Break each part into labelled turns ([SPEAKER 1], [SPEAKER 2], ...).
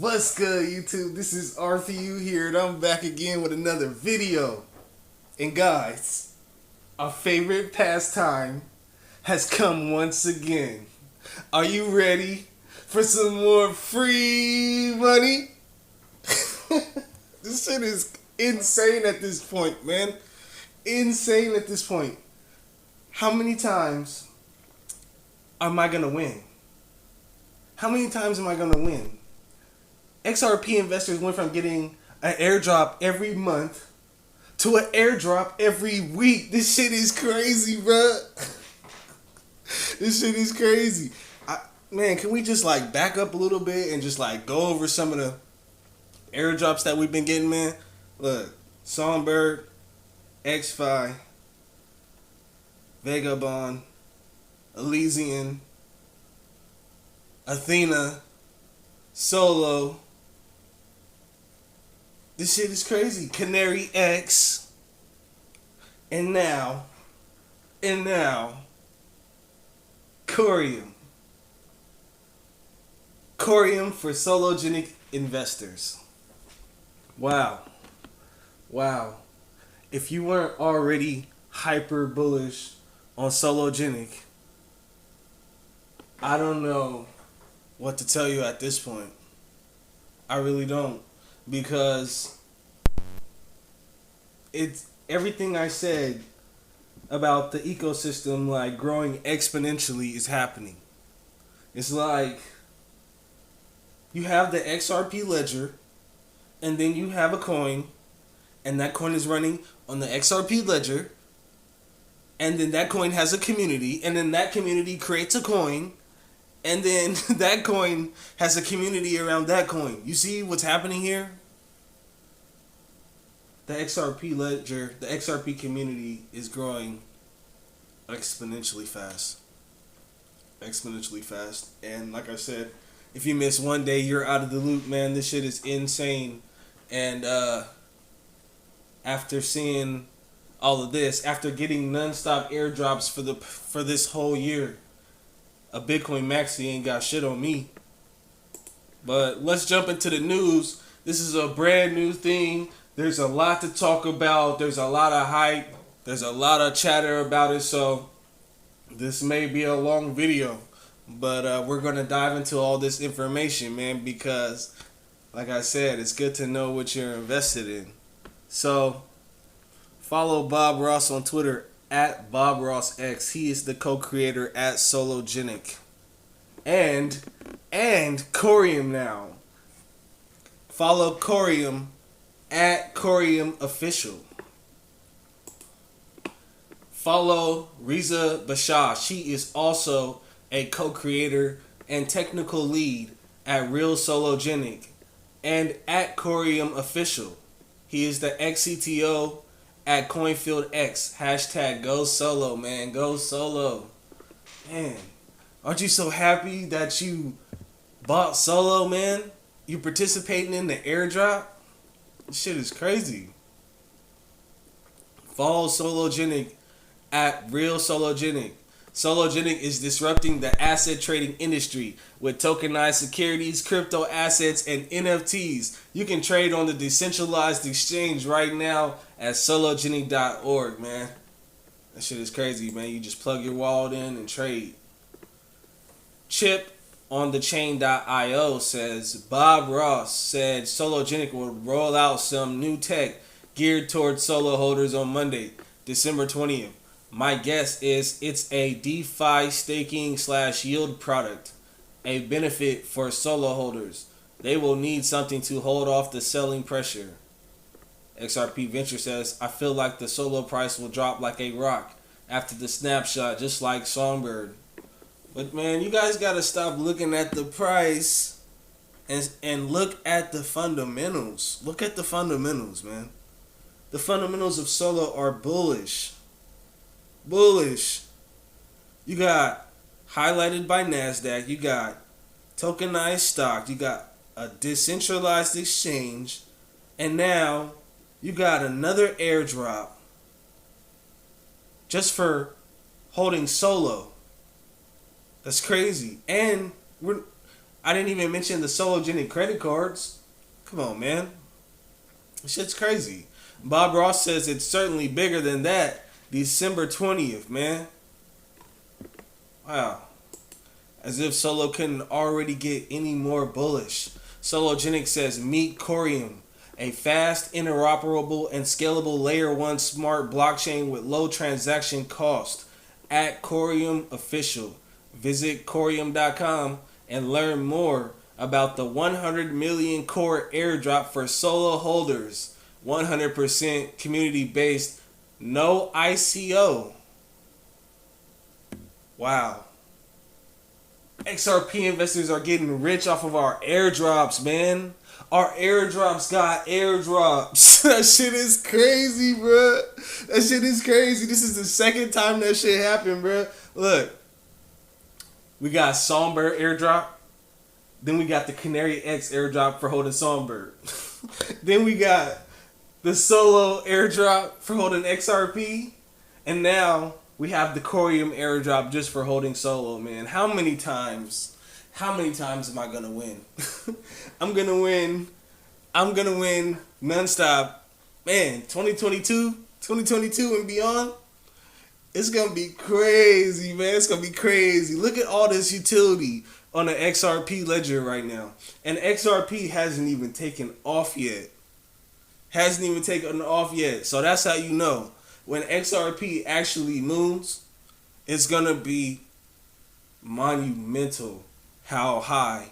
[SPEAKER 1] What's good, YouTube? This is RPU here, and I'm back again with another video. And guys, our favorite pastime has come once again. Are you ready for some more free money? This shit is insane at this point, man. Insane at this point. How many times am I gonna win? How many times am I gonna win? XRP investors went from getting an airdrop every month to an airdrop every week. This shit is crazy, bruh. This shit is crazy. Man, can we just back up a little bit and just go over some of the airdrops that we've been getting, man? Look, Songbird, X-Fi, Vagabond, Elysian, Athena, Solo. This shit is crazy. Canary X. And now, Corium. Corium for Sologenic investors. Wow. If you weren't already hyper bullish on Sologenic, I don't know what to tell you at this point. I really don't. Because it's everything I said about the ecosystem growing exponentially is happening. It's like you have the XRP ledger, and then you have a coin, and that coin is running on the XRP ledger, and then that coin has a community, and then that community creates a coin, and then that coin has a community around that coin. You see what's happening here? The XRP ledger, the XRP community is growing exponentially fast. And like I said, if you miss one day, you're out of the loop, man. This shit is insane. And after seeing all of this, after getting non-stop airdrops for this whole year, a Bitcoin maxi ain't got shit on me. But let's jump into the news. This is a brand new thing. There's a lot to talk about. There's a lot of hype. There's a lot of chatter about it. So this may be a long video. But we're going to dive into all this information, man. Because, like I said, it's good to know what you're invested in. So follow Bob Ross on Twitter at BobRossX. He is the co-creator at Sologenic. And Corium now. Follow Corium at Corium Official. Follow Riza Bashar. She is also a co-creator and technical lead at Real Sologenic and at Corium Official. He is the ex-CTO at CoinFieldX. Hashtag go solo, man. Go solo. Man, aren't you so happy that you bought Solo, man? You participating in the airdrop? This shit is crazy. Follow Sologenic at Real Sologenic. Sologenic is disrupting the asset trading industry with tokenized securities, crypto assets, and NFTs. You can trade on the decentralized exchange right now at sologenic.org, man. That shit is crazy, man. You just plug your wallet in and trade. Chip on the chain.io says Bob Ross said Sologenic will roll out some new tech geared towards solo holders on Monday, December 20th. My guess is it's a DeFi staking / yield product, a benefit for solo holders. They will need something to hold off the selling pressure. XRP Venture says, I feel like the solo price will drop like a rock after the snapshot, just like Songbird. But man, you guys gotta stop looking at the price and look at the fundamentals. Look at the fundamentals, man. The fundamentals of Solo are bullish. You got highlighted by NASDAQ. You got tokenized stock. You got a decentralized exchange. And now you got another airdrop just for holding Solo. That's crazy. And I didn't even mention the Sologenic credit cards. Come on, man. This shit's crazy. Bob Ross says it's certainly bigger than that. December 20th, man. Wow. As if Solo couldn't already get any more bullish. Sologenic says, meet Corium, a fast, interoperable, and scalable Layer 1 smart blockchain with low transaction cost. At Corium Official. Visit Corium.com and learn more about the 100 million core airdrop for Solo holders. 100% community based, no ICO. Wow. XRP investors are getting rich off of our airdrops, man. Our airdrops got airdrops. That shit is crazy, bro. That shit is crazy. This is the second time that shit happened, bro. Look. We got Songbird airdrop. Then we got the Canary X airdrop for holding Songbird. Then we got the Solo airdrop for holding XRP. And now we have the Coreum airdrop just for holding Solo, man. How many times am I going to win? I'm going to win nonstop. Man, 2022 and beyond. It's going to be crazy, man. It's going to be crazy. Look at all this utility on the XRP ledger right now. And XRP hasn't even taken off yet. So that's how you know. When XRP actually moves, it's going to be monumental how high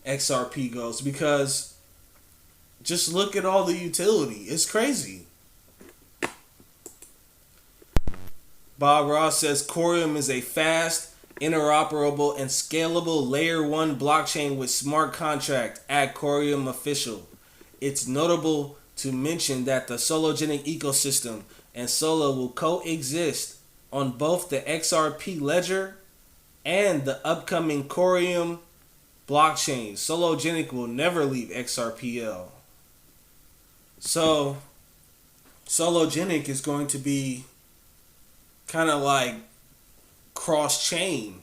[SPEAKER 1] XRP goes. Because just look at all the utility. It's crazy. Bob Ross says Corium is a fast, interoperable, and scalable Layer 1 blockchain with smart contract at Corium Official. It's notable to mention that the Sologenic ecosystem and Solo will coexist on both the XRP ledger and the upcoming Corium blockchain. Sologenic will never leave XRPL. So, Sologenic is going to be kind of like cross-chain,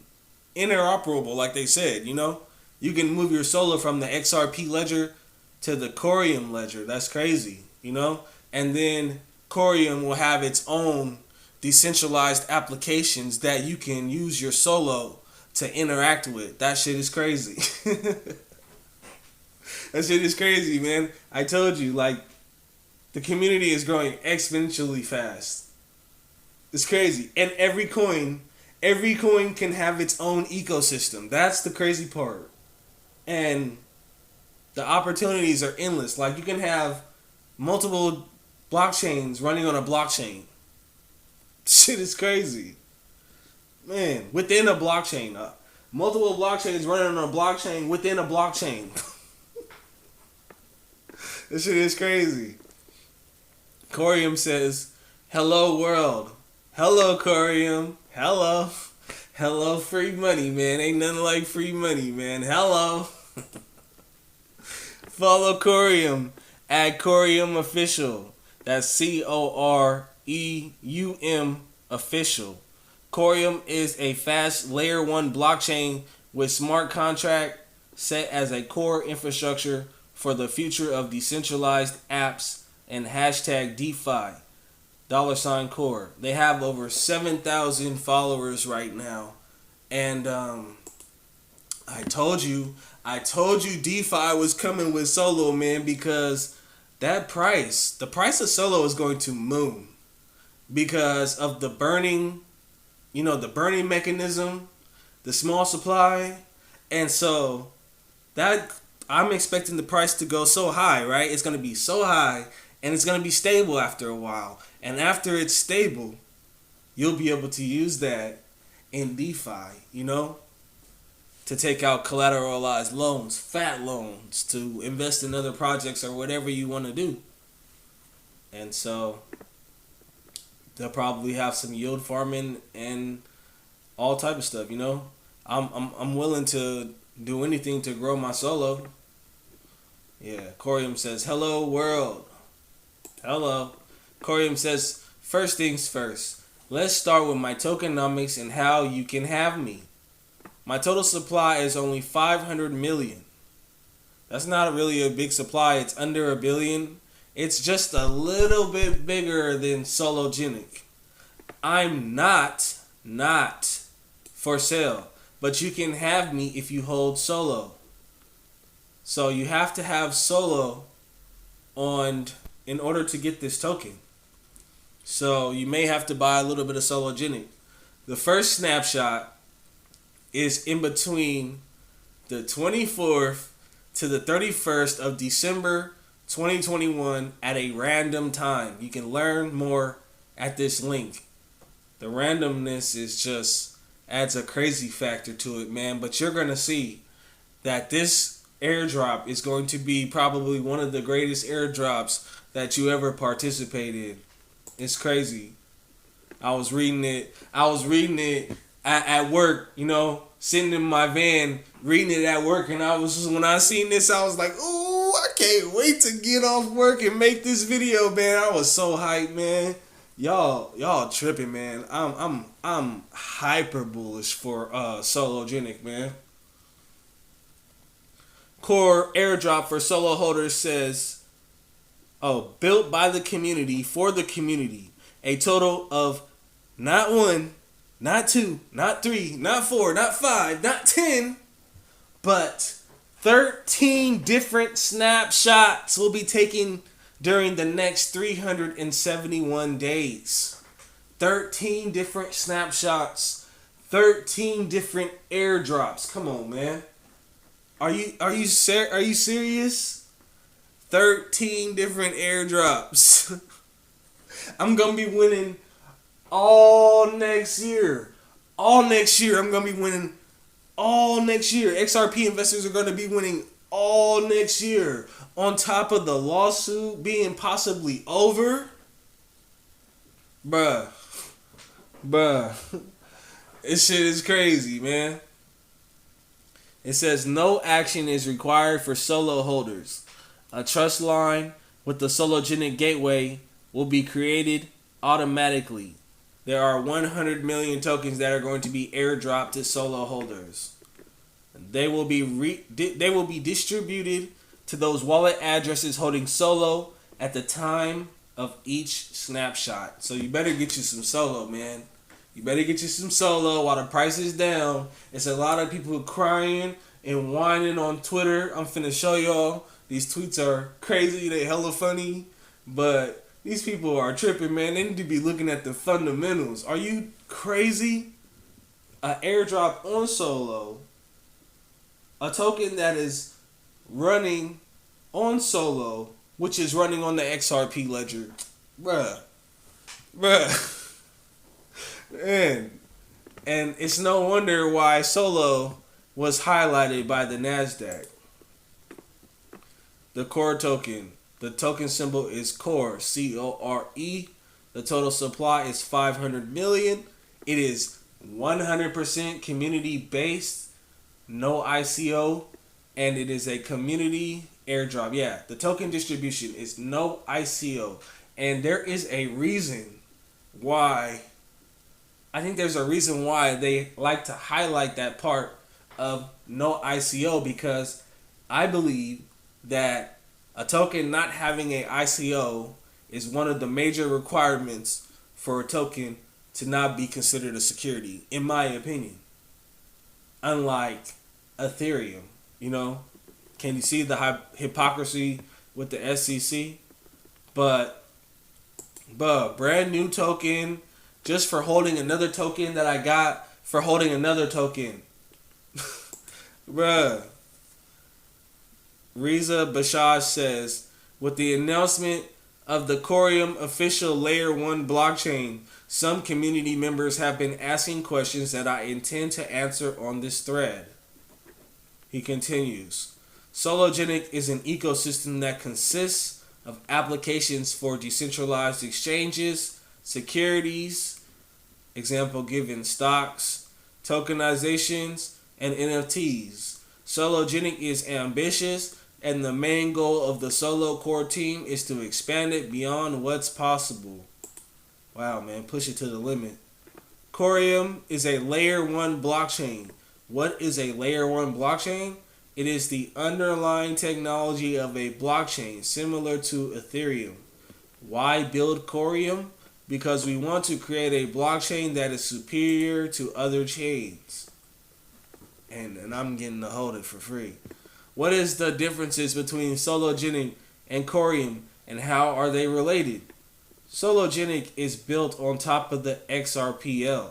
[SPEAKER 1] interoperable, like they said, you know? You can move your Solo from the XRP ledger to the Corium ledger. That's crazy, you know? And then Corium will have its own decentralized applications that you can use your Solo to interact with. That shit is crazy. That shit is crazy, man. I told you, like, the community is growing exponentially fast. It's crazy. And every coin can have its own ecosystem. That's the crazy part. And the opportunities are endless. Like, you can have multiple blockchains running on a blockchain. Shit is crazy. Man, within a blockchain. Multiple blockchains running on a blockchain within a blockchain. This shit is crazy. Corium says, hello world. Hello, Corium. Hello. Hello, free money, man. Ain't nothing like free money, man. Hello. Follow Corium at Corium Official. That's COREUM Official. Corium is a fast Layer 1 blockchain with smart contract set as a core infrastructure for the future of decentralized apps and hashtag DeFi. $core. They have over 7,000 followers right now. And I told you DeFi was coming with Solo, man, because the price of Solo is going to moon because of the burning, the burning mechanism, the small supply. And so that I'm expecting the price to go so high, right? It's going to be so high and it's going to be stable after a while. And after it's stable, you'll be able to use that in DeFi, to take out collateralized loans, fat loans, to invest in other projects or whatever you want to do. And so they'll probably have some yield farming and all type of stuff, I'm willing to do anything to grow my Solo. Yeah, Corium says, hello world. Hello. Corium says, first things first. Let's start with my tokenomics and how you can have me. My total supply is only 500 million. That's not really a big supply. It's under a billion. It's just a little bit bigger than Sologenic. I'm not for sale, but you can have me if you hold Solo. So you have to have Solo on in order to get this token. So you may have to buy a little bit of Sologenic. The first snapshot is in between the 24th to the 31st of December 2021 at a random time. You can learn more at this link. The randomness is just adds a crazy factor to it, man. But you're going to see that this airdrop is going to be probably one of the greatest airdrops that you ever participate in. It's crazy. I was reading it at work, you know, sitting in my van, reading it at work, and when I seen this, I was like, ooh, I can't wait to get off work and make this video, man. I was so hyped, man. Y'all tripping, man. I'm hyper bullish for Sologenic, man. Core Airdrop for Solo holders says, built by the community for the community. A total of not 1, not 2, not 3, not 4, not 5, not 10, but 13 different snapshots will be taken during the next 371 days. 13 different snapshots, 13 different airdrops. Come on, man. Are you serious? 13 different airdrops. I'm gonna be winning all next year. All next year, I'm gonna be winning all next year. XRP investors are gonna be winning all next year. On top of the lawsuit being possibly over. Bruh. This shit is crazy, man. It says no action is required for Solo holders. A trust line with the Sologenic gateway will be created automatically. There are 100 million tokens that are going to be airdropped to Solo holders. They will be distributed to those wallet addresses holding Solo at the time of each snapshot. So you better get you some Solo, man. You better get you some Solo while the price is down. It's a lot of people crying and whining on Twitter. I'm finna show y'all. These tweets are crazy. They hella funny. But these people are tripping, man. They need to be looking at the fundamentals. Are you crazy? An airdrop on Solo. A token that is running on Solo, which is running on the XRP ledger. Bruh. Man. And it's no wonder why Solo was highlighted by the NASDAQ. The core token. The token symbol is Core, C-O-R-E. The total supply is 500 million. It is 100% community-based, no ICO, and it is a community airdrop. Yeah, the token distribution is no ICO. And there is a reason why, I think there's a reason why they like to highlight that part of no ICO, because I believe that a token not having an ICO is one of the major requirements for a token to not be considered a security, in my opinion. Unlike Ethereum, you know, can you see the hypocrisy with the SEC? But brand new token just for holding another token that I got for holding another token. Bruh. Riza Bashaj says, with the announcement of the Corium official Layer 1 blockchain, some community members have been asking questions that I intend to answer on this thread. He continues, Sologenic is an ecosystem that consists of applications for decentralized exchanges, securities, example given stocks, tokenizations, and NFTs. Sologenic is ambitious, and the main goal of the Solo core team is to expand it beyond what's possible. Wow, man, push it to the limit. Corium is a layer 1 blockchain What is a layer 1 blockchain? It is the underlying technology of a blockchain similar to Ethereum. Why build Corium? Because we want to create a blockchain that is superior to other chains. And I'm getting to hold it for free. What is the differences between Sologenic and Corium, and how are they related? Sologenic is built on top of the XRPL.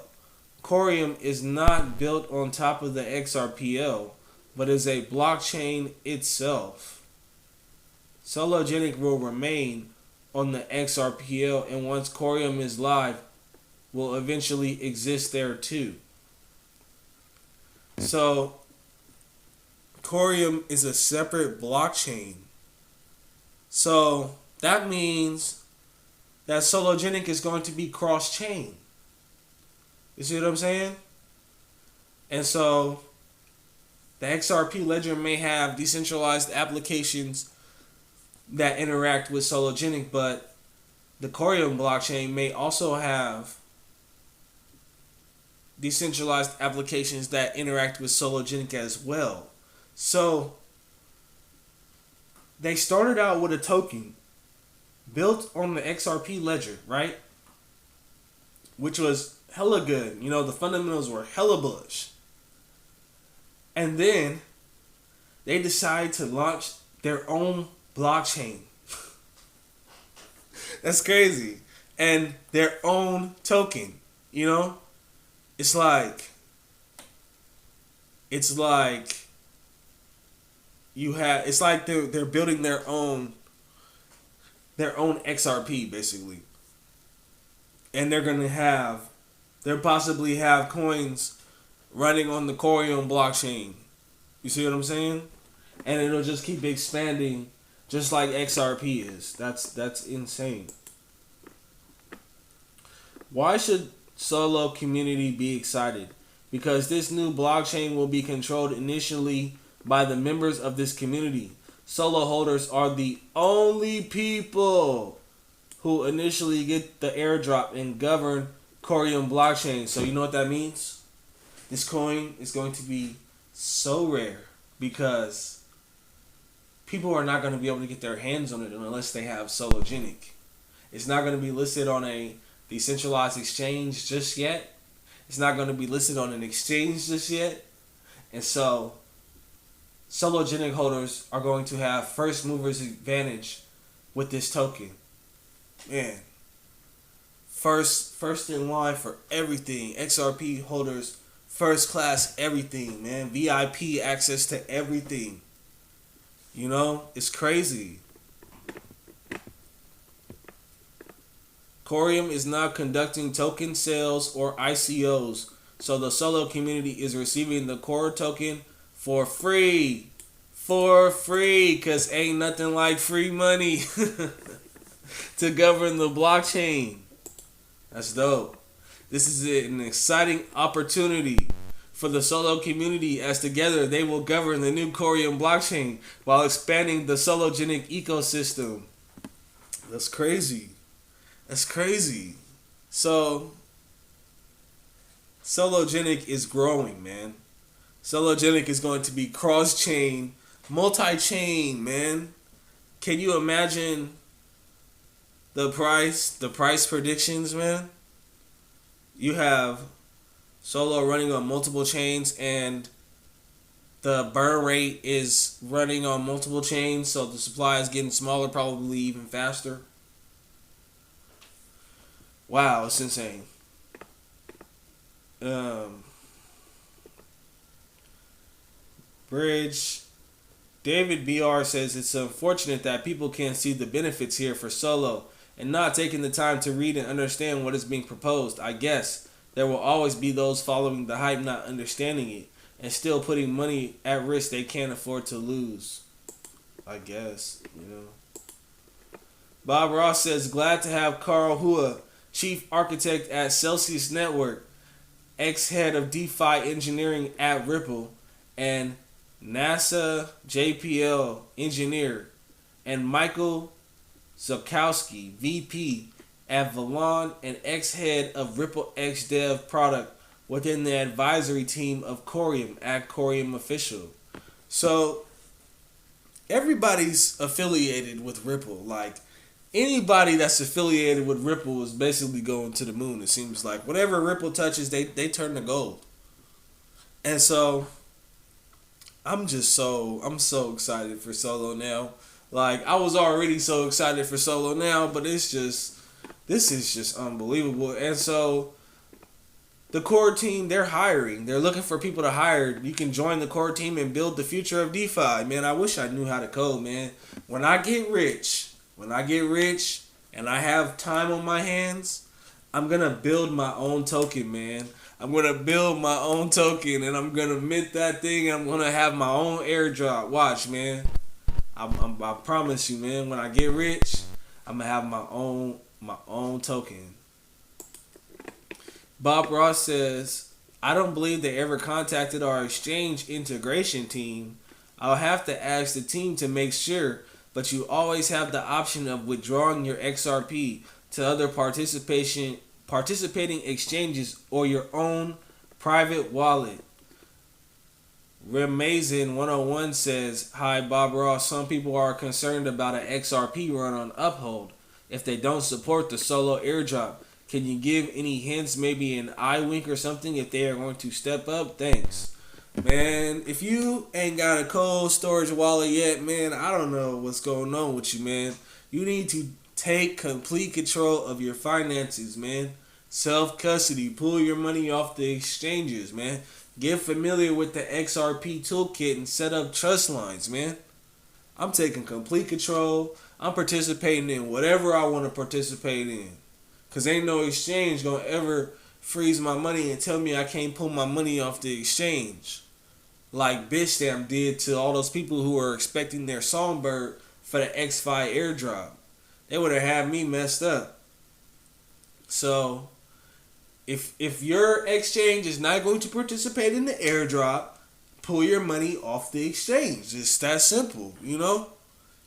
[SPEAKER 1] Corium is not built on top of the XRPL, but is a blockchain itself. Sologenic will remain on the XRPL, and once Corium is live, will eventually exist there too. So, Corium is a separate blockchain. So, that means that Sologenic is going to be cross-chain. You see what I'm saying? And so, the XRP ledger may have decentralized applications that interact with Sologenic, but the Corium blockchain may also have decentralized applications that interact with Sologenic as well. So, they started out with a token built on the XRP ledger, right? Which was hella good. You know, the fundamentals were hella bullish. And then they decided to launch their own blockchain. That's crazy. And their own token, you know? It's like they're building their own XRP basically. And they'll possibly have coins running on the Corium blockchain. You see what I'm saying? And it'll just keep expanding just like XRP is. That's insane. Why should Solo community be excited? Because this new blockchain will be controlled initially by the members of this community. Solo holders are the only people who initially get the airdrop and govern Corium blockchain. So you know what that means? This coin is going to be so rare because people are not going to be able to get their hands on it unless they have Sologenic. It's not going to be listed on a decentralized exchange just yet. It's not going to be listed on an exchange just yet. And so Sologenic holders are going to have first movers advantage with this token. Man, first in line for everything. XRP holders, first class everything, man. VIP access to everything. You know, it's crazy. Corium is not conducting token sales or ICOs, so the Solo community is receiving the core token for free. For free, because ain't nothing like free money to govern the blockchain. That's dope. This is an exciting opportunity for the Solo community, as together they will govern the new Corium blockchain while expanding the Sologenic ecosystem. That's crazy. That's crazy. So, Sologenic is growing, man. Sologenic is going to be cross-chain, multi-chain, man. Can you imagine the price predictions, man? You have Solo running on multiple chains, and the burn rate is running on multiple chains, so the supply is getting smaller, probably even faster. Wow, it's insane. Bridge. David BR says it's unfortunate that people can't see the benefits here for Solo and not taking the time to read and understand what is being proposed. I guess there will always be those following the hype not understanding it and still putting money at risk they can't afford to lose. I guess, you know. Bob Ross says, glad to have Carl Hua, Chief Architect at Celsius Network, ex-head of DeFi Engineering at Ripple, and NASA JPL Engineer, and Michael Zukowski, VP at Valon and ex-head of Ripple X Dev Product, within the advisory team of Corium at Corium Official. So everybody's affiliated with Ripple. Like anybody that's affiliated with Ripple is basically going to the moon. It seems like whatever Ripple touches, they turn to gold. And so I'm so excited for Solo now. Like I was already so excited for Solo now, but this is just unbelievable. And so the core team, they're hiring. They're looking for people to hire. You can join the core team and build the future of DeFi. Man, I wish I knew how to code, man. When I get rich and I have time on my hands, I'm going to build my own token, man. I'm going to build my own token and I'm going to mint that thing and I'm going to have my own airdrop. Watch, man. I promise you, man, when I get rich, I'm going to have my own token. Bob Ross says, I don't believe they ever contacted our exchange integration team. I'll have to ask the team to make sure, but you always have the option of withdrawing your XRP to other participating exchanges or your own private wallet. Remazin 101 says, hi Bob Ross, some people are concerned about an XRP run on Uphold if they don't support the Solo airdrop. Can you give any hints, maybe an eye wink or something, if they are going to step up? Thanks. Man, if you ain't got a cold storage wallet yet, man, I don't know what's going on with you, man. You need to take complete control of your finances, man. Self-custody. Pull your money off the exchanges, man. Get familiar with the XRP toolkit and set up trust lines, man. I'm taking complete control. I'm participating in whatever I want to participate in. Because ain't no exchange going to ever freeze my money and tell me I can't pull my money off the exchange. Like Bitstamp did to all those people who were expecting their songbird for the X5 airdrop. They would have had me messed up. So, if your exchange is not going to participate in the airdrop, pull your money off the exchange. It's that simple, you know?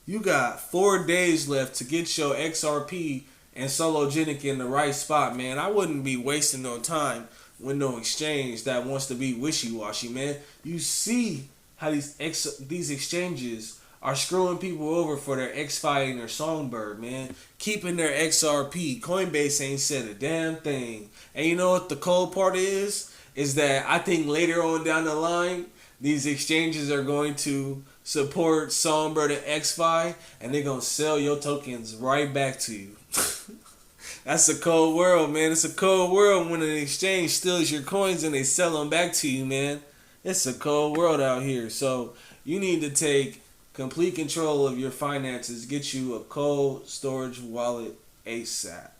[SPEAKER 1] You got 4 days left to get your XRP and Sologenic in the right spot, man. I wouldn't be wasting no time with no exchange that wants to be wishy-washy, man. You see how these exchanges are screwing people over for their X5 and their Songbird, man. Keeping their XRP. Coinbase ain't said a damn thing. And you know what the cold part is? Is that I think later on down the line, these exchanges are going to support Songbird and X5, and they're going to sell your tokens right back to you. That's a cold world, man. It's a cold world when an exchange steals your coins and they sell them back to you, man. It's a cold world out here. So you need to take complete control of your finances. Get you a cold storage wallet ASAP.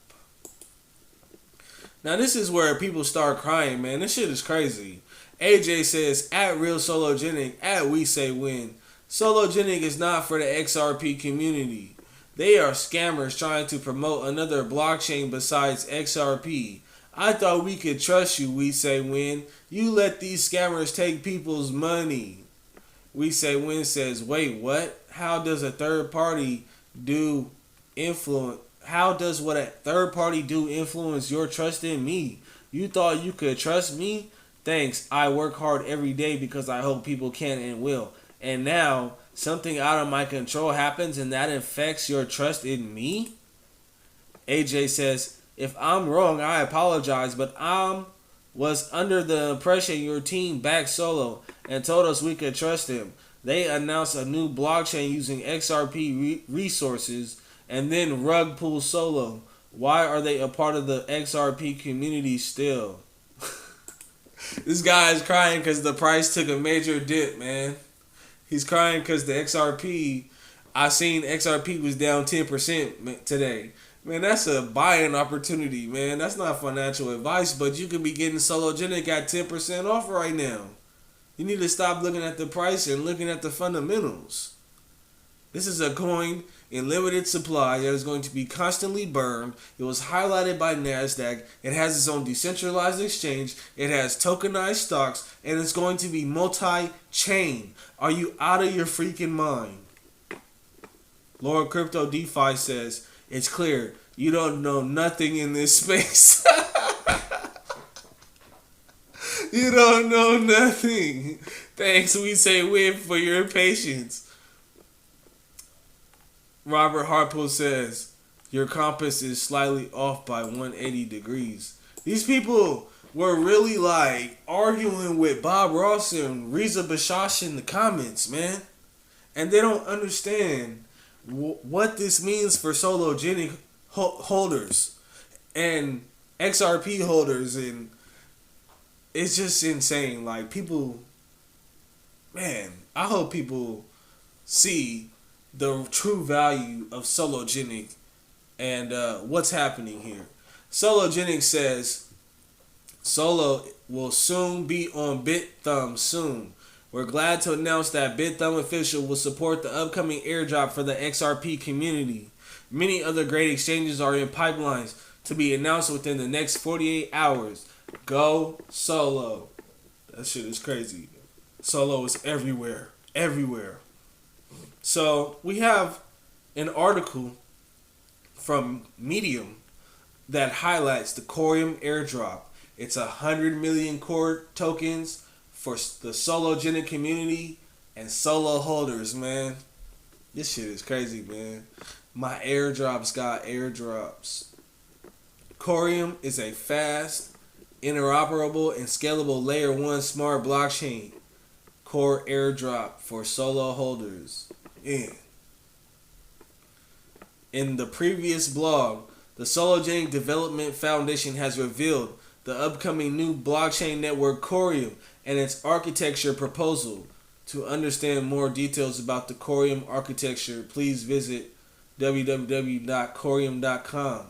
[SPEAKER 1] Now this is where people start crying, man. This shit is crazy. AJ says, at Real Sologenic, at We Say Win. Sologenic is not for the XRP community. They are scammers trying to promote another blockchain besides XRP. I thought we could trust you, We Say Win. You let these scammers take people's money. We Say Win says, wait, what? How does what a third party do influence your trust in me? You thought you could trust me? Thanks. I work hard every day because I hope people can and will. And now something out of my control happens and that affects your trust in me? AJ says, if I'm wrong, I apologize, but I was under the impression your team backed Solo and told us we could trust him. They announced a new blockchain using XRP resources and then rug pull Solo. Why are they a part of the XRP community still? This guy is crying because the price took a major dip, man. He's crying because the XRP, I seen XRP was down 10% today. Man, that's a buying opportunity, man. That's not financial advice, but you could be getting Sologenic at 10% off right now. You need to stop looking at the price and looking at the fundamentals. This is a coin in limited supply that is going to be constantly burned. It was highlighted by NASDAQ. It has its own decentralized exchange. It has tokenized stocks. And it's going to be multi-chain. Are you out of your freaking mind? Lord Crypto DeFi says, it's clear you don't know nothing in this space. You don't know nothing. Thanks, we say Win, for your patience. Robert Harpo says, your compass is slightly off by 180 degrees. These people were really like arguing with Bob Ross and Reza Bashash in the comments, man. And they don't understand what this means for Sologenic holders and XRP holders. And it's just insane. Like, people, man, I hope people see the true value of Sologenic and what's happening here. Sologenic says Solo will soon be on BitThumb soon. We're glad to announce that BitThumb Official will support the upcoming airdrop for the XRP community. Many other great exchanges are in pipelines to be announced within the next 48 hours. Go Solo. That shit is crazy. Solo is everywhere. Everywhere. So we have an article from Medium that highlights the Coreum Airdrop. It's 100 million core tokens for the Sologenic community and solo holders, man. This shit is crazy, man. My airdrops got airdrops. Corium is a fast, interoperable, and scalable layer 1 smart blockchain core airdrop for solo holders. Yeah. In the previous blog, the Sologenic Development Foundation has revealed the upcoming new blockchain network Corium and its architecture proposal. To understand more details about the Corium architecture, please visit www.corium.com.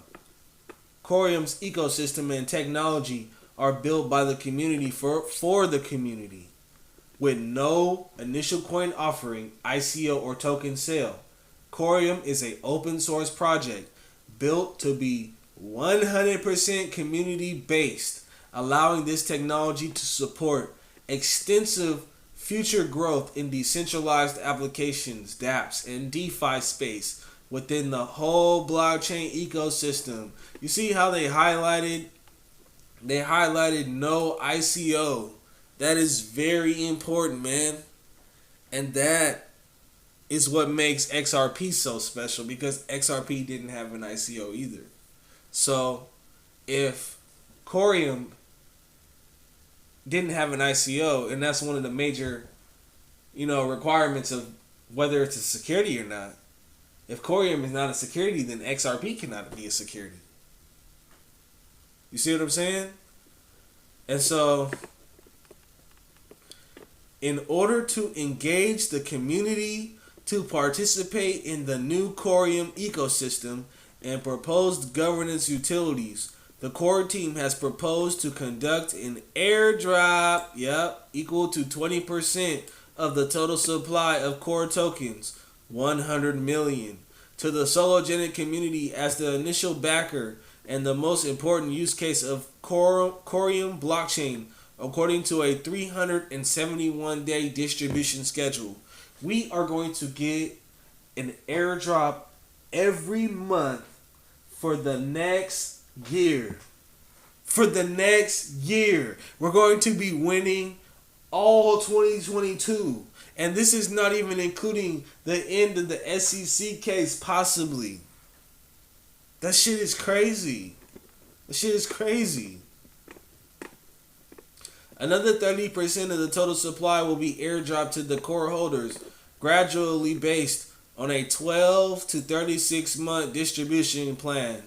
[SPEAKER 1] Corium's ecosystem and technology are built by the community for the community, with no initial coin offering, ICO, or token sale. Corium is an open source project built to be 100% community based, allowing this technology to support extensive future growth in decentralized applications, dApps, and DeFi space within the whole blockchain ecosystem. You see how they highlighted no ICO. That is very important, man. And that is what makes XRP so special, because XRP didn't have an ICO either. So if Corium didn't have an ICO, and that's one of the major, requirements of whether it's a security or not. If Corium is not a security, then XRP cannot be a security. You see what I'm saying? And so, in order to engage the community to participate in the new Corium ecosystem and proposed governance utilities, the core team has proposed to conduct an airdrop, equal to 20% of the total supply of core tokens, 100 million, to the Sologenic community as the initial backer and the most important use case of Corium blockchain, according to a 371-day distribution schedule. We are going to get an airdrop every month for the next year. For the next year. We're going to be winning all 2022. And this is not even including the end of the SEC case, possibly. That shit is crazy. That shit is crazy. Another 30% of the total supply will be airdropped to the core holders, gradually based on a 12 to 36 month distribution plan.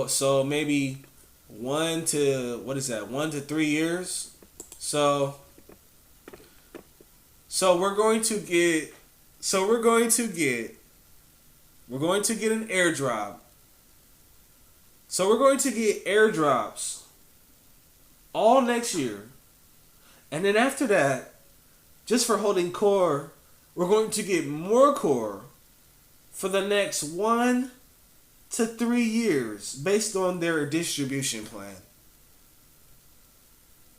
[SPEAKER 1] So maybe 1 to 3 years. So we're going to get an airdrop. So we're going to get airdrops all next year. And then after that, just for holding core, we're going to get more core for the next 1 to 3 years based on their distribution plan.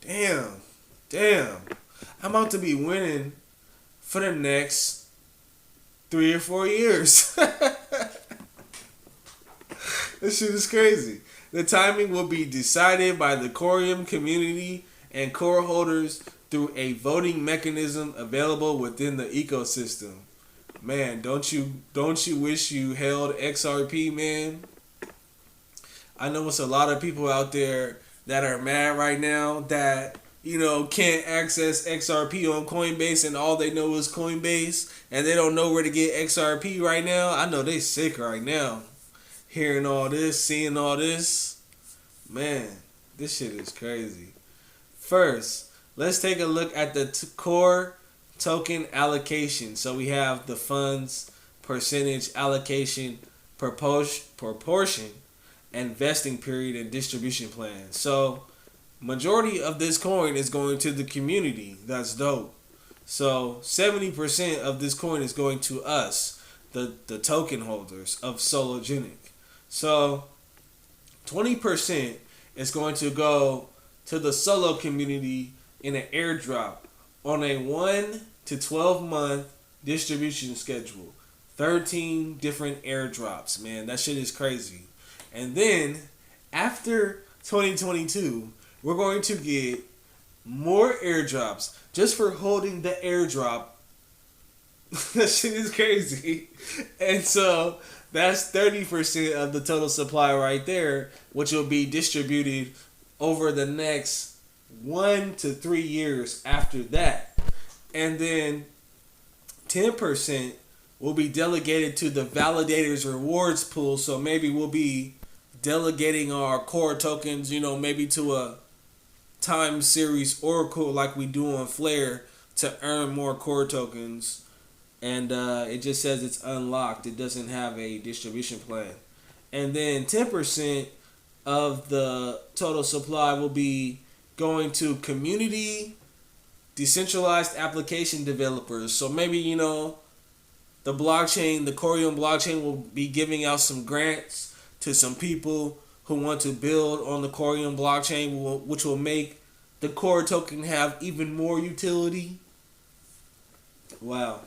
[SPEAKER 1] Damn. I'm about to be winning for the next 3 or 4 years. This shit is crazy. The timing will be decided by the Corium community and core holders through a voting mechanism available within the ecosystem. Man, don't you wish you held XRP, man? I know it's a lot of people out there that are mad right now that, can't access XRP on Coinbase and all they know is Coinbase and they don't know where to get XRP right now. I know they sick right now. Hearing all this, seeing all this. Man, this shit is crazy. First, let's take a look at the core token allocation. So we have the funds, percentage, allocation, proportion, and vesting period and distribution plan. So majority of this coin is going to the community. That's dope. So 70% of this coin is going to us, the token holders of Sologenic. So 20% is going to go to the Solo community in an airdrop on a 1 to 12 month distribution schedule. 13 different airdrops, man. That shit is crazy. And then after 2022, we're going to get more airdrops just for holding the airdrop. That shit is crazy. And so that's 30% of the total supply right there, which will be distributed over the next 1 to 3 years after that. And then 10% will be delegated to the validators rewards pool. So maybe we'll be delegating our core tokens, maybe to a time series oracle like we do on Flare to earn more core tokens. And it just says it's unlocked. It doesn't have a distribution plan. And then 10% of the total supply will be going to community decentralized application developers. So maybe, the blockchain, the Corium blockchain will be giving out some grants to some people who want to build on the Corium blockchain, which will make the core token have even more utility. Wow.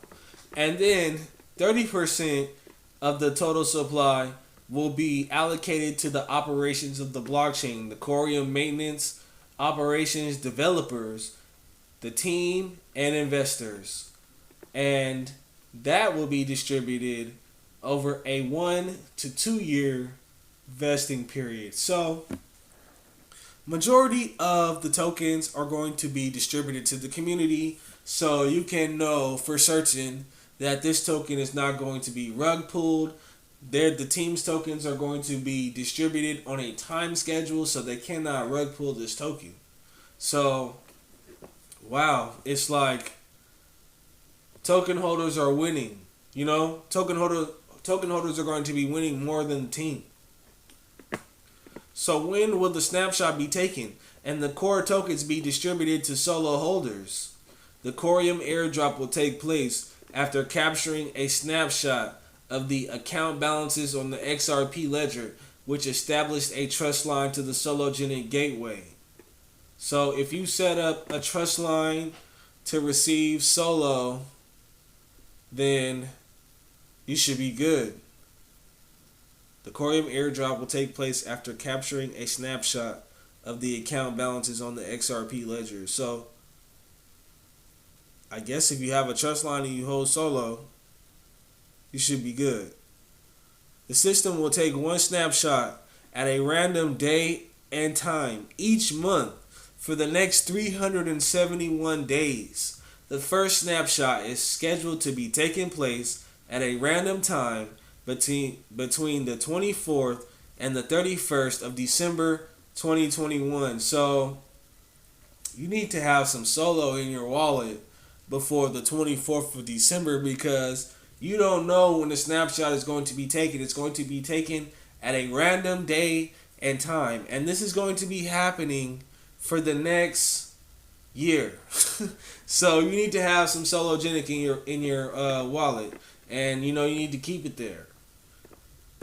[SPEAKER 1] And then 30% of the total supply will be allocated to the operations of the blockchain, the Corium maintenance, operations, developers, the team, and investors. And that will be distributed over a 1 to 2 year vesting period. So majority of the tokens are going to be distributed to the community, so you can know for certain that this token is not going to be rug pulled. The team's tokens are going to be distributed on a time schedule, so they cannot rug pull this token. So wow, it's like token holders are winning. Token holders are going to be winning more than the team. So when will the snapshot be taken and the core tokens be distributed to solo holders? The Coreum Airdrop will take place after capturing a snapshot of the account balances on the XRP ledger, which established a trust line to the Sologenic gateway. So if you set up a trust line to receive Solo, then you should be good. The Coreum Airdrop will take place after capturing a snapshot of the account balances on the XRP ledger. So I guess if you have a trust line and you hold Solo, you should be good. The system will take one snapshot at a random day and time each month for the next 371 days. The first snapshot is scheduled to be taking place at a random time between the 24th and the 31st of December 2021. So you need to have some Solo in your wallet before the 24th of December, because you don't know when the snapshot is going to be taken. It's going to be taken at a random day and time, and this is going to be happening for the next year. So you need to have some Sologenic in your wallet, and you need to keep it there.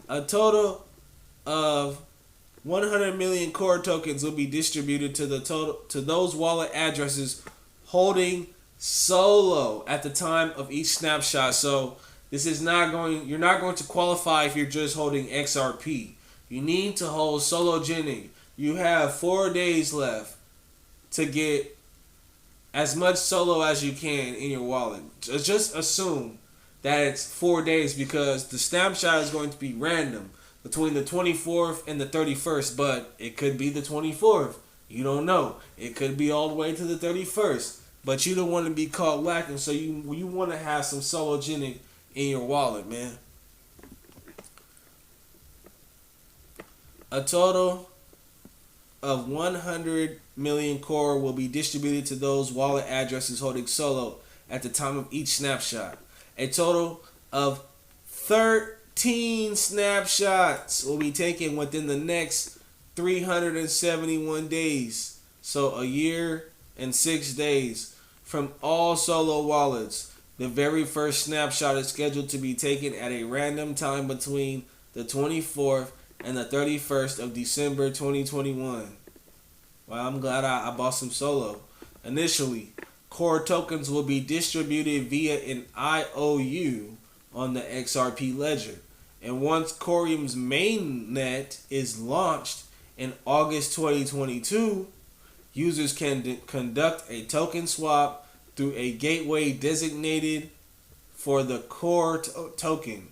[SPEAKER 1] A total of 100 million core tokens will be distributed to those wallet addresses holding Solo at the time of each snapshot. So you're not going to qualify if you're just holding XRP. You need to hold Sologenic. You have 4 days left to get as much solo as you can in your wallet. Just assume that it's 4 days, because the snapshot is going to be random between the 24th and the 31st, but it could be the 24th. You don't know. It could be all the way to the 31st, but you don't want to be caught lacking, so you want to have some Sologenic in your wallet, man. A total of 100 million core will be distributed to those wallet addresses holding Solo at the time of each snapshot. A total of 13 snapshots will be taken within the next 371 days, so a year and 6 days, from all Solo wallets. The very first snapshot is scheduled to be taken at a random time between the 24th and the 31st of December 2021. Well, I'm glad I bought some Solo. Initially, core tokens will be distributed via an IOU on the XRP ledger. And once Corium's mainnet is launched in August 2022, users can conduct a token swap through a gateway designated for the core token.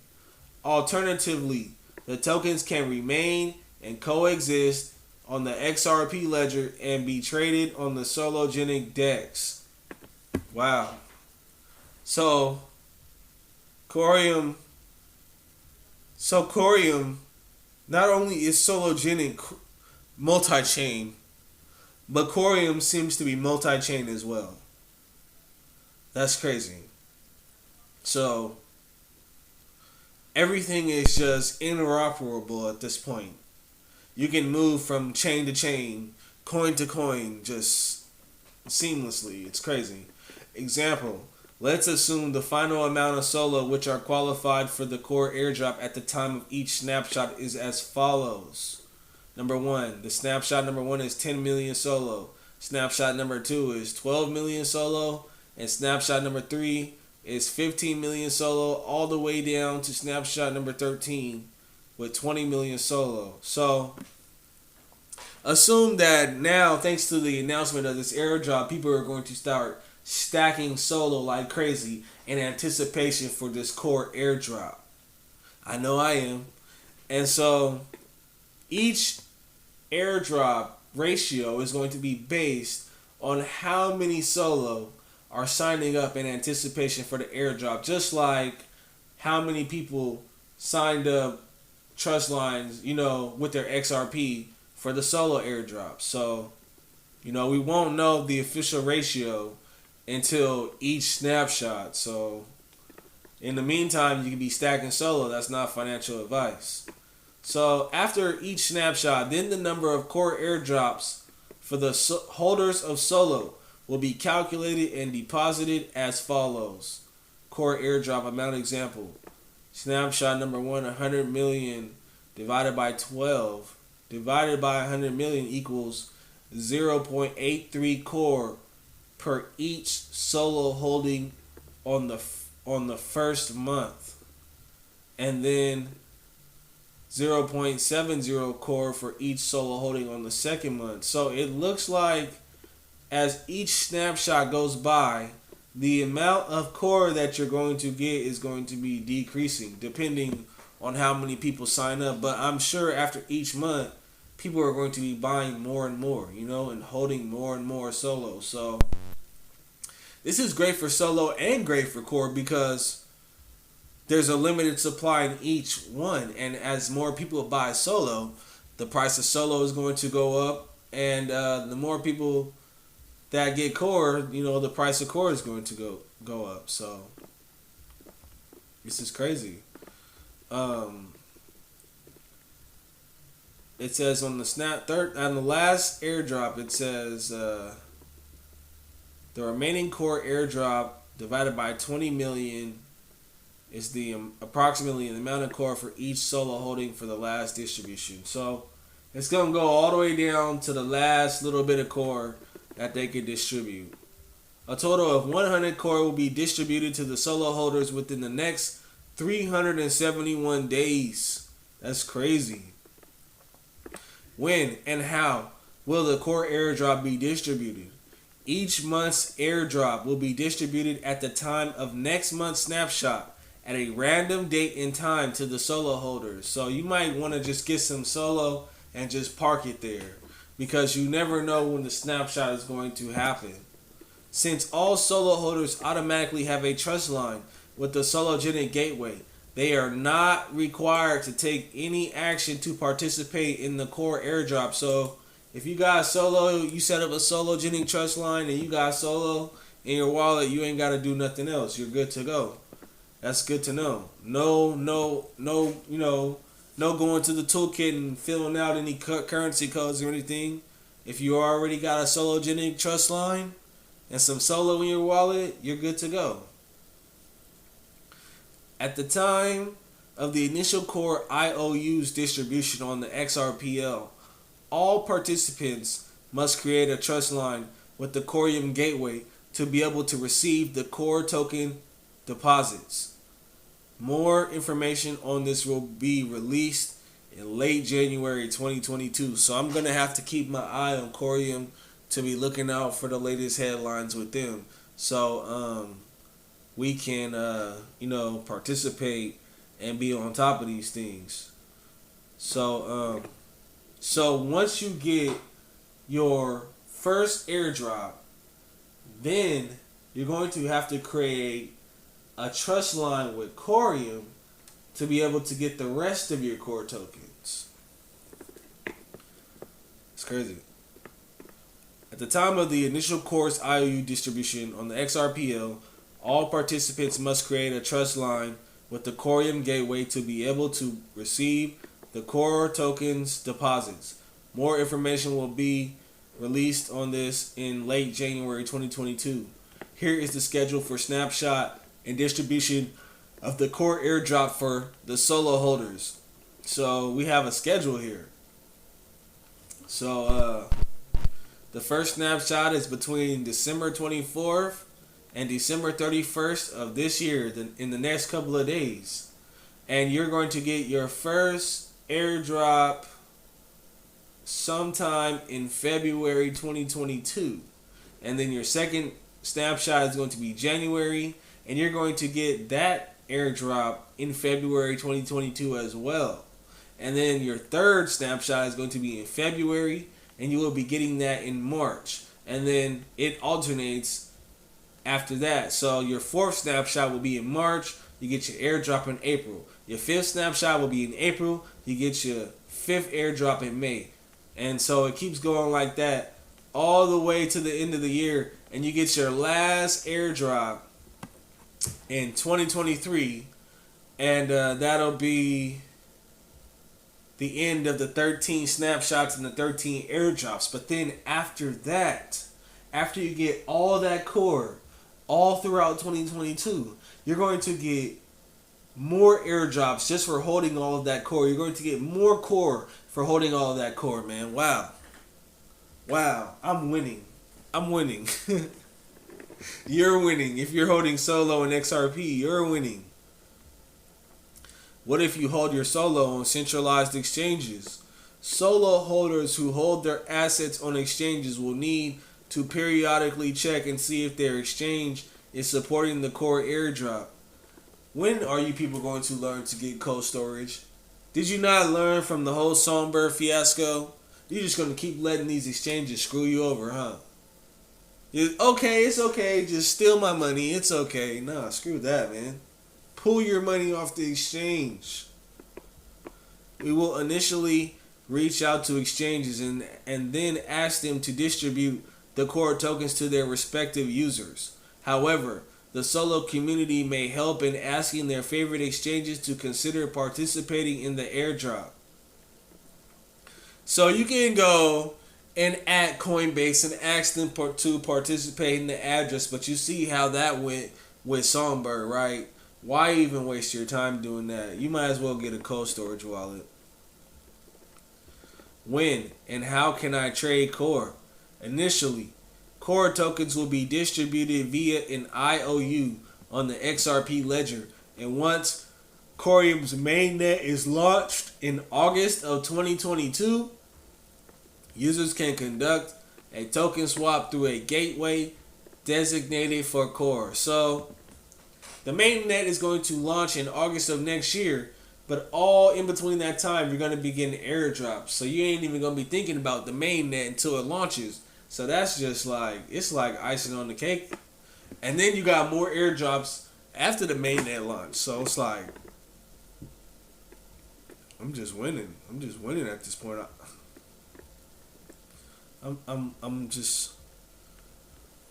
[SPEAKER 1] Alternatively, the tokens can remain and coexist on the XRP ledger and be traded on the Sologenic DEX. Wow. So Corium not only is Sologenic multi-chain, but Corium seems to be multi-chain as well. That's crazy. So everything is just interoperable at this point. You can move from chain to chain, coin to coin, just seamlessly. It's crazy. Example, let's assume the final amount of Solo which are qualified for the core airdrop at the time of each snapshot is as follows. Number 1, the snapshot number 1 is 10 million Solo. Snapshot number 2 is 12 million Solo. And snapshot number 3 is 15 million Solo, all the way down to snapshot number 13 with 20 million Solo. So assume that now, thanks to the announcement of this airdrop, people are going to start stacking Solo like crazy in anticipation for this core airdrop. I know I am. And so each airdrop ratio is going to be based on how many Solo are signing up in anticipation for the airdrop, just like how many people signed up trust lines, with their XRP for the Solo airdrop. So, we won't know the official ratio until each snapshot. So, in the meantime, you can be stacking Solo. That's not financial advice. So, after each snapshot, then the number of core airdrops for the holders of Solo will be calculated and deposited as follows. Core airdrop amount example. Snapshot number 1, 100 million divided by 12 divided by 100 million equals 0.83 core per each Solo holding on the first month, and then 0.70 core for each Solo holding on the second month. So it looks like as each snapshot goes by, the amount of core that you're going to get is going to be decreasing depending on how many people sign up. But I'm sure after each month, people are going to be buying more and more, and holding more and more Solo. So this is great for Solo and great for core because there's a limited supply in each one. And as more people buy Solo, the price of Solo is going to go up. And the more people that get core, the price of core is going to go up. So this is crazy. It says on the last airdrop, it says the remaining core airdrop divided by 20 million is the approximately the amount of core for each Solo holding for the last distribution. So it's gonna go all the way down to the last little bit of core that they could distribute. A total of 100 core will be distributed to the Solo holders within the next 371 days. That's crazy. When and how will the core airdrop be distributed? Each month's airdrop will be distributed at the time of next month's snapshot at a random date and time to the solo holders. So you might want to just get some solo and just park it there, because you never know when the snapshot is going to happen. Since all solo holders automatically have a trust line with the Sologenic gateway, they are not required to take any action to participate in the core airdrop. So if you got solo, you set up a Sologenic trust line and you got solo in your wallet, you ain't got to do nothing else. You're good to go. That's good to know. No, going to the toolkit and filling out any currency codes or anything. If you already got a Sologenic trust line and some solo in your wallet, you're good to go. At the time of the initial core IOU's distribution on the XRPL, all participants must create a trust line with the Corium gateway to be able to receive the core token deposits. More information on this will be released in late January 2022. So I'm going to have to keep my eye on Corium to be looking out for the latest headlines with them. So we can, participate and be on top of these things. So once you get your first airdrop, then you're going to have to create a trust line with Corium to be able to get the rest of your core tokens. It's crazy. At the time of the initial core's IOU distribution on the XRPL, all participants must create a trust line with the Corium gateway to be able to receive the core tokens deposits. More information will be released on this in late January 2022. Here is the schedule for snapshot and distribution of the core airdrop for the solo holders. So we have a schedule here. So the first snapshot is between December 24th and December 31st of this year, in the next couple of days. And you're going to get your first airdrop sometime in February 2022. And then your second snapshot is going to be January, and you're going to get that airdrop in February 2022 as well. And then your third snapshot is going to be in February, and you will be getting that in March. And then it alternates after that. So your fourth snapshot will be in March. You get your airdrop in April. Your fifth snapshot will be in April. You get your fifth airdrop in May. And so it keeps going like that all the way to the end of the year. And you get your last airdrop in 2023. And that'll be the end of the 13 snapshots and the 13 airdrops. But then after that, after you get all that core all throughout 2022, you're going to get more airdrops just for holding all of that core. You're going to get more core for holding all of that core, man. Wow. I'm winning. You're winning. If you're holding solo and XRP, you're winning. What if you hold your solo on centralized exchanges? Solo holders who hold their assets on exchanges will need to periodically check and see if their exchange is supporting the core airdrop. When are you people going to learn to get cold storage? Did you not learn from the whole Songbird fiasco? You're just going to keep letting these exchanges screw you over, huh? It's okay, just steal my money, it's okay. Nah, screw that, man. Pull your money off the exchange. We will initially reach out to exchanges and then ask them to distribute the core tokens to their respective users. However, the solo community may help in asking their favorite exchanges to consider participating in the airdrop. So you can go and at Coinbase and ask them to participate in the address, but you see how that went with Songbird, right? Why even waste your time doing that? You might as well get a cold storage wallet. When and how can I trade core? Initially, core tokens will be distributed via an IOU on the XRP ledger, and once Corium's mainnet is launched in August of 2022, users can conduct a token swap through a gateway designated for Core. So the mainnet is going to launch in August of next year, but all in between that time, you're going to be getting airdrops. So you ain't even going to be thinking about the mainnet until it launches. So that's just like, it's like icing on the cake. And then you got more airdrops after the mainnet launch. So it's like, I'm just winning. I'm just winning at this point. I'm just.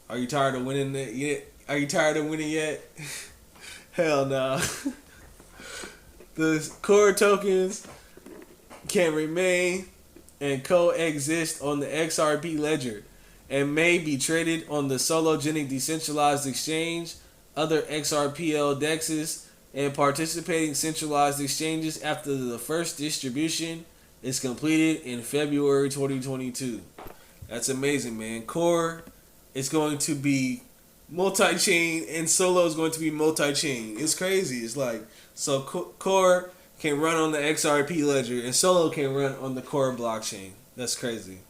[SPEAKER 1] Are you tired of winning it yet? Are you tired of winning yet? Hell no. The core tokens can remain and coexist on the XRP ledger and may be traded on the Sologenic decentralized exchange, other XRPL dexes, and participating centralized exchanges after the first distribution is completed in February 2022. That's amazing, man. Core is going to be multi-chain and Solo is going to be multi-chain. It's crazy. It's like, so Core can run on the XRP ledger and Solo can run on the Core blockchain. That's crazy.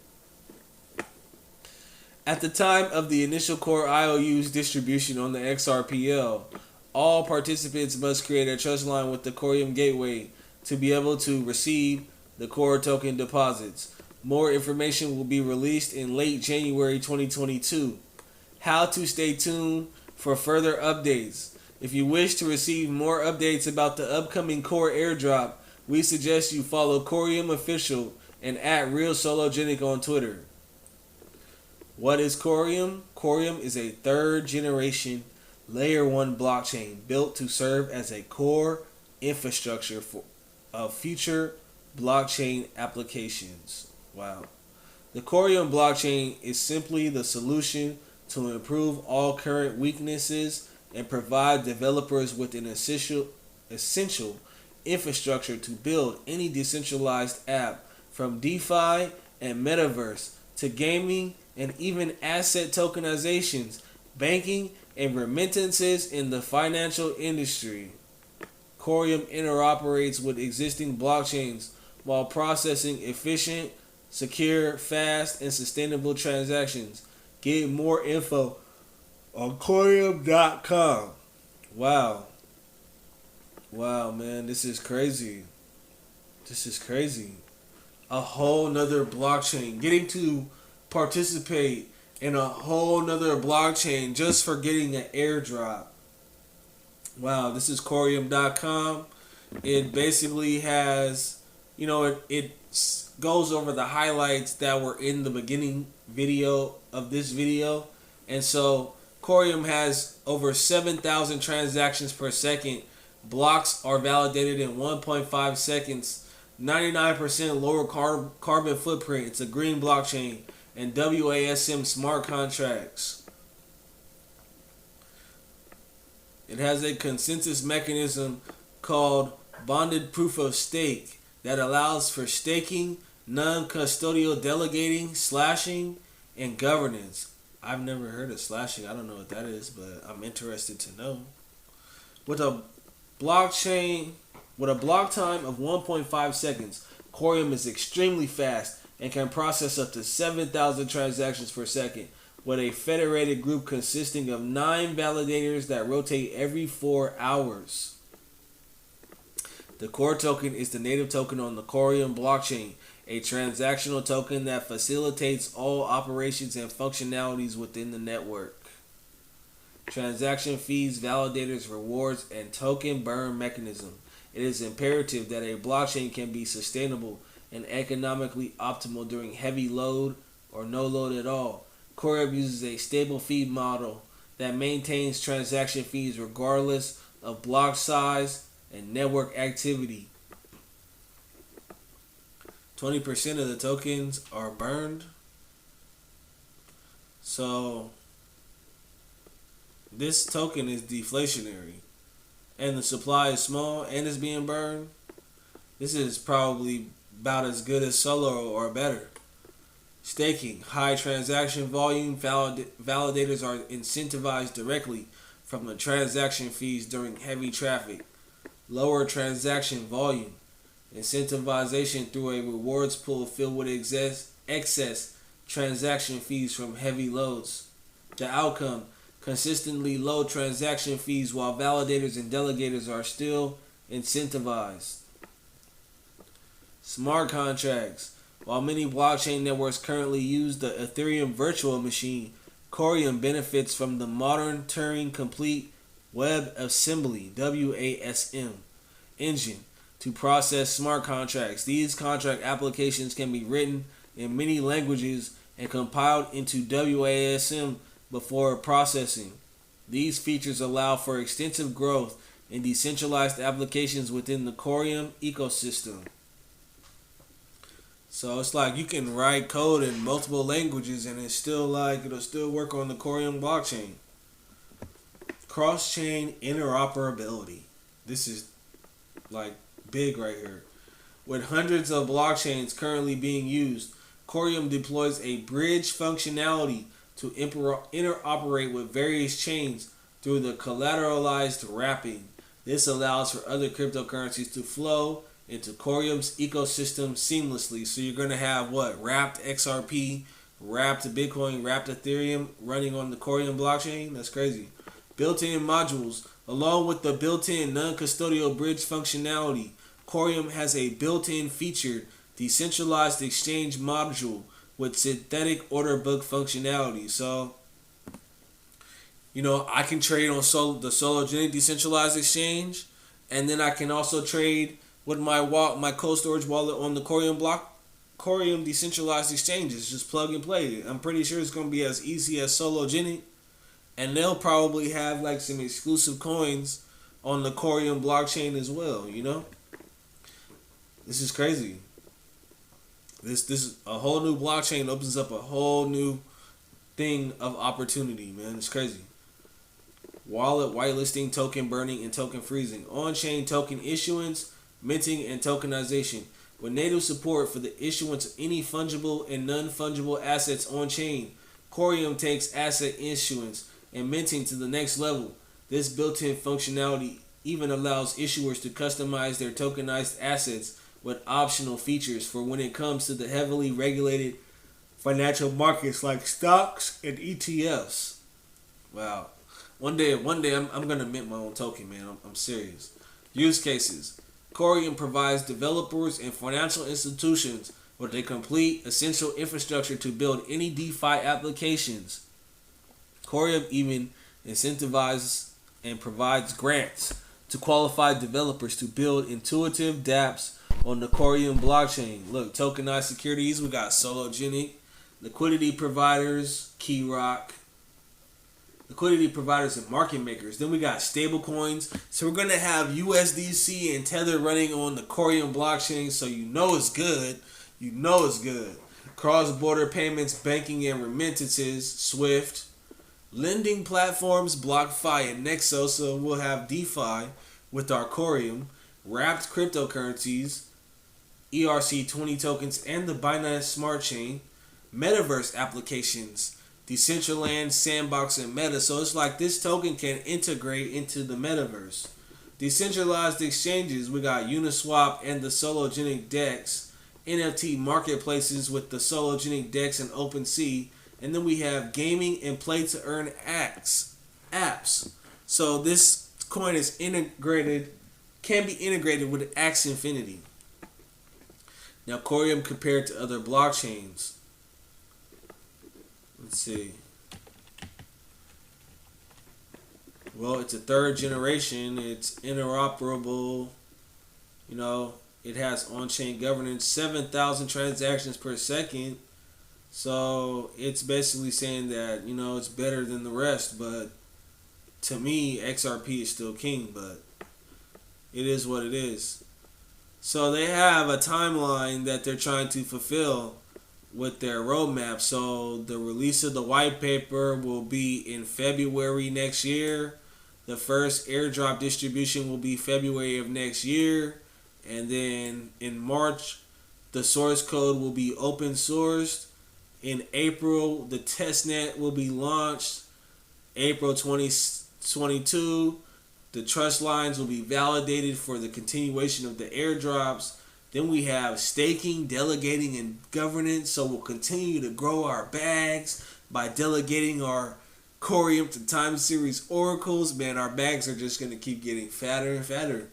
[SPEAKER 1] At the time of the initial Core IOU's distribution on the XRPL, all participants must create a trust line with the Corium gateway to be able to receive the Core token deposits. More information will be released in late January 2022. How to stay tuned for further updates. If you wish to receive more updates about the upcoming Core airdrop, we suggest you follow Corium Official and @RealSologenic on Twitter. What is Corium? Corium is a third generation Layer 1 blockchain built to serve as a core infrastructure for future blockchain applications. Wow. The Corium blockchain is simply the solution to improve all current weaknesses and provide developers with an essential infrastructure to build any decentralized app, from DeFi and metaverse to gaming and even asset tokenizations, banking, and remittances in the financial industry. Corium interoperates with existing blockchains while processing efficient, secure, fast, and sustainable transactions. Get more info on Corium.com. Wow. Wow, man, this is crazy. This is crazy. A whole nother blockchain. Getting to participate in a whole nother blockchain just for getting an airdrop. Wow, this is Corium.com. It basically has, it goes over the highlights that were in the beginning video of this video. And so Corium has over 7,000 transactions per second. Blocks are validated in 1.5 seconds. 99% lower carbon footprint. It's a green blockchain. And WASM smart contracts. It has a consensus mechanism called bonded proof of stake that allows for staking, non-custodial delegating, slashing, and governance. I've never heard of slashing. I don't know what that is, but I'm interested to know. With a block time of 1.5 seconds, Corium is extremely fast and can process up to 7,000 transactions per second, with a federated group consisting of 9 validators that rotate every 4 hours. The Core token is the native token on the Corium blockchain, a transactional token that facilitates all operations and functionalities within the network. Transaction fees, validators, rewards, and token burn mechanism. It is imperative that a blockchain can be sustainable and economically optimal during heavy load or no load at all. Corium uses a stable fee model that maintains transaction fees regardless of block size and network activity. 20% of the tokens are burned. So this token is deflationary and the supply is small and is being burned. This is probably about as good as Solo or better. Staking, high transaction volume, validators are incentivized directly from the transaction fees during heavy traffic. Lower transaction volume, incentivization through a rewards pool filled with excess transaction fees from heavy loads. The outcome: consistently low transaction fees while validators and delegators are still incentivized. Smart contracts. While many blockchain networks currently use the Ethereum virtual machine, Corium benefits from the modern Turing complete WebAssembly (WASM) engine to process smart contracts. These contract applications can be written in many languages and compiled into WASM before processing. These features allow for extensive growth in decentralized applications within the Corium ecosystem. So it's like you can write code in multiple languages and it'll still work on the Corium blockchain. Cross-chain interoperability. This is like big right here. With hundreds of blockchains currently being used, Corium deploys a bridge functionality to interoperate with various chains through the collateralized wrapping. This allows for other cryptocurrencies to flow into Corium's ecosystem seamlessly. So you're going to have what? Wrapped XRP, wrapped Bitcoin, wrapped Ethereum running on the Corium blockchain? That's crazy. Built-in modules. Along with the built-in non-custodial bridge functionality, Corium has a built-in featured decentralized exchange module with synthetic order book functionality. So, I can trade on the Sologenic decentralized exchange, and then I can also trade with my cold storage wallet on the Corium decentralized exchanges. Just plug and play. I'm pretty sure it's going to be as easy as Sologenic, and they'll probably have like some exclusive coins on the Corium blockchain as well. This is crazy. This a whole new blockchain opens up a whole new thing of opportunity, man. It's crazy. Wallet whitelisting, token burning, and token freezing. On-chain token issuance, minting, and tokenization. With native support for the issuance of any fungible and non-fungible assets on-chain, Corium takes asset issuance and minting to the next level. This built-in functionality even allows issuers to customize their tokenized assets with optional features for when it comes to the heavily regulated financial markets like stocks and ETFs. Wow. One day I'm gonna mint my own token, man. I'm serious. Use cases. Corium provides developers and financial institutions with a complete essential infrastructure to build any DeFi applications. Corium even incentivizes and provides grants to qualified developers to build intuitive dApps on the Corium blockchain. Look, tokenized securities, we got Sologenic, liquidity providers, KeyRock, liquidity providers and market makers. Then we got stable coins. So we're going to have USDC and Tether running on the Corium blockchain, so it's good. It's good. Cross-border payments, banking and remittances, SWIFT. Lending platforms, BlockFi and Nexo, so we'll have DeFi with our Corium. Wrapped cryptocurrencies, ERC20 tokens, and the Binance Smart Chain. Metaverse applications, Decentraland, Sandbox, and Meta. So it's like this token can integrate into the metaverse. Decentralized exchanges, we got Uniswap and the Sologenic DEX. NFT marketplaces with the Sologenic DEX and OpenSea. And then we have gaming and play-to-earn apps. So this coin is can be integrated with Axie Infinity. Now, Corium compared to other blockchains. Let's see. Well, it's a third generation. It's interoperable. It has on-chain governance, 7,000 transactions per second. So it's basically saying that, it's better than the rest. But to me, XRP is still king, but it is what it is. So they have a timeline that they're trying to fulfill with their roadmap. So the release of the white paper will be in February next year. The first airdrop distribution will be February of next year. And then in March, the source code will be open sourced. In April, the testnet will be launched. April 2022. The trust lines will be validated for the continuation of the airdrops. Then we have staking, delegating, and governance. So we'll continue to grow our bags by delegating our Corium to time series oracles. Man, our bags are just going to keep getting fatter and fatter.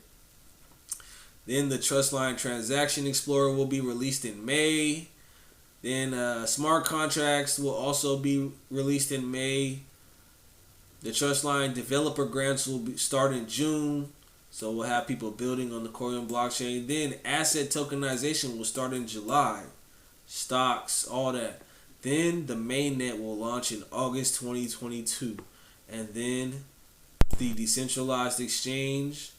[SPEAKER 1] Then the Trustline Transaction Explorer will be released in May. Then smart contracts will also be released in May. The Trustline Developer Grants will start in June. So we'll have people building on the Corium blockchain. Then asset tokenization will start in July. Stocks, all that. Then the mainnet will launch in August 2022. And then the decentralized exchange,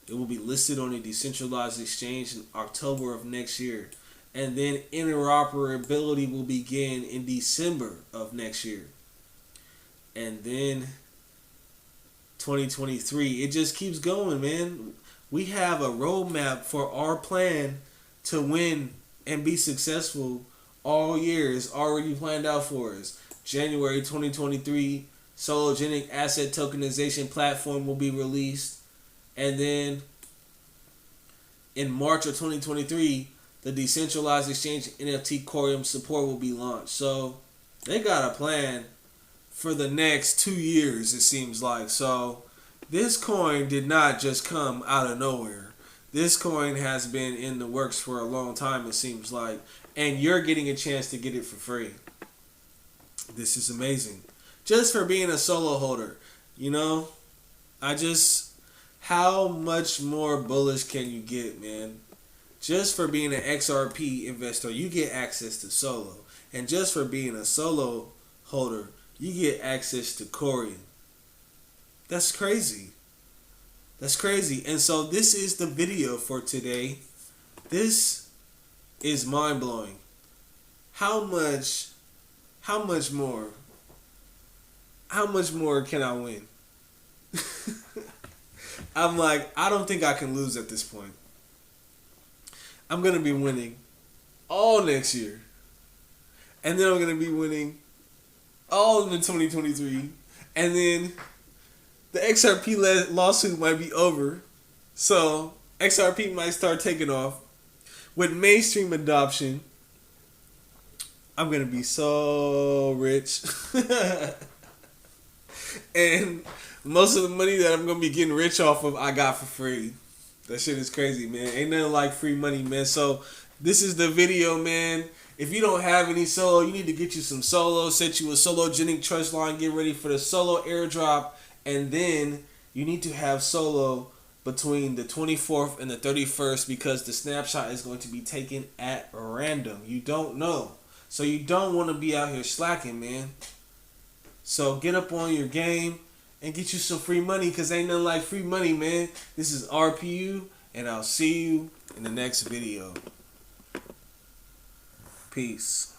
[SPEAKER 1] it will be listed on a decentralized exchange in October of next year. And then interoperability will begin in December of next year. And then 2023, it just keeps going, man. We have a roadmap for our plan to win and be successful all year. It's already planned out for us. January 2023, Sologenic asset tokenization platform will be released. And then in March of 2023, the decentralized exchange NFT Corium support will be launched. So they got a plan for the next 2 years, it seems like. So this coin did not just come out of nowhere. This coin has been in the works for a long time, it seems like. And you're getting a chance to get it for free. This is amazing. Just for being a solo holder. You know, how much more bullish can you get, man? Just for being an XRP investor, you get access to Solo. And just for being a solo holder, you get access to Corium. That's crazy. That's crazy. And so this is the video for today. This is mind-blowing. How much more can I win? I'm like, I don't think I can lose at this point. I'm going to be winning all next year. And then I'm going to be winning all in 2023. And then the XRP lawsuit might be over. So XRP might start taking off. With mainstream adoption, I'm going to be so rich. And most of the money that I'm going to be getting rich off of, I got for free. That shit is crazy, man. Ain't nothing like free money, man. So this is the video, man. If you don't have any Solo, you need to get you some Solo. Set you a Sologenic trust line. Get ready for the Solo airdrop. And then you need to have Solo between the 24th and the 31st because the snapshot is going to be taken at random. You don't know. So you don't want to be out here slacking, man. So get up on your game and get you some free money because ain't nothing like free money, man. This is RPU, and I'll see you in the next video. Peace.